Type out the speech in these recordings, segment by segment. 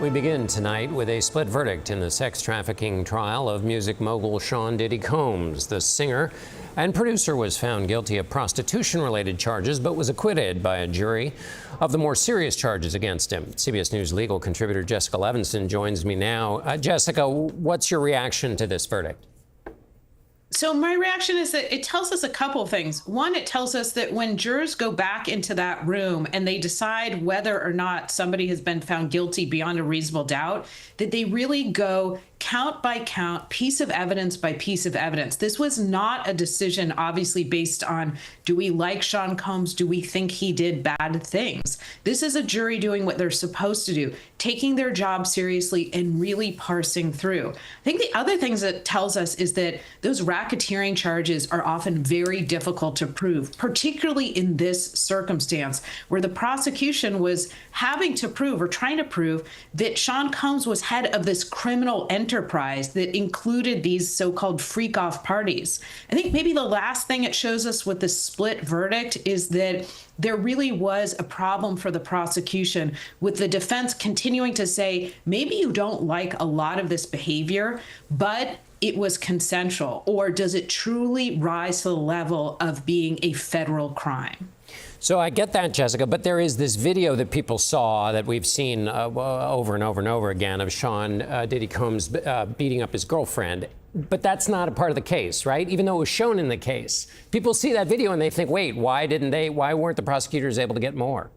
We begin tonight with a split verdict in the sex trafficking trial of music mogul Sean Diddy Combs. The singer and producer was found guilty of prostitution-related charges, but was acquitted by a jury of the more serious charges against him. CBS News legal contributor Jessica Levinson joins me now. Jessica, what's your reaction to this verdict? So my reaction is that it tells us a couple things. One, it tells us that when jurors go back into that room and they decide whether or not somebody has been found guilty beyond a reasonable doubt, that they really go count by count, piece of evidence by piece of evidence. This was not a decision, obviously, based on, do we like Sean Combs? Do we think he did bad things? This is a jury doing what they're supposed to do, taking their job seriously and really parsing through. I think the other things that tells us is that those racketeering charges are often very difficult to prove, particularly in this circumstance where the prosecution was having to prove or trying to prove that Sean Combs was head of this criminal enterprise that included these so-called freak-off parties. I think maybe the last thing it shows us with the split verdict is that there really was a problem for the prosecution with the defense continuing to say, maybe you don't like a lot of this behavior, but it was consensual, or does it truly rise to the level of being a federal crime? So I get that, Jessica, but there is this video that people saw that we've seen over and over and over again of Sean Diddy Combs beating up his girlfriend. But that's not a part of the case, right? Even though it was shown in the case. People see that video and they think, wait, why weren't the prosecutors able to get more?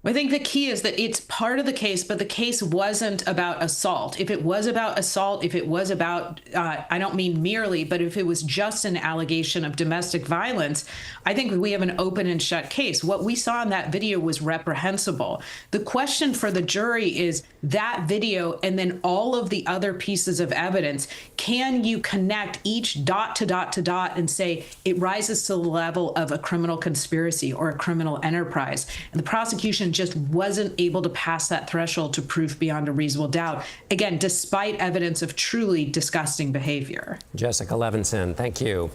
I think the key is that it's part of the case, but the case wasn't about assault. If it was about assault, if it was about, I don't mean merely, but if it was just an allegation of domestic violence, I think we have an open and shut case. What we saw in that video was reprehensible. The question for the jury is that video and then all of the other pieces of evidence. Can you connect each dot to dot to dot and say it rises to the level of a criminal conspiracy or a criminal enterprise? And the prosecution just wasn't able to pass that threshold to proof beyond a reasonable doubt. Again, despite evidence of truly disgusting behavior. Jessica Levinson, thank you.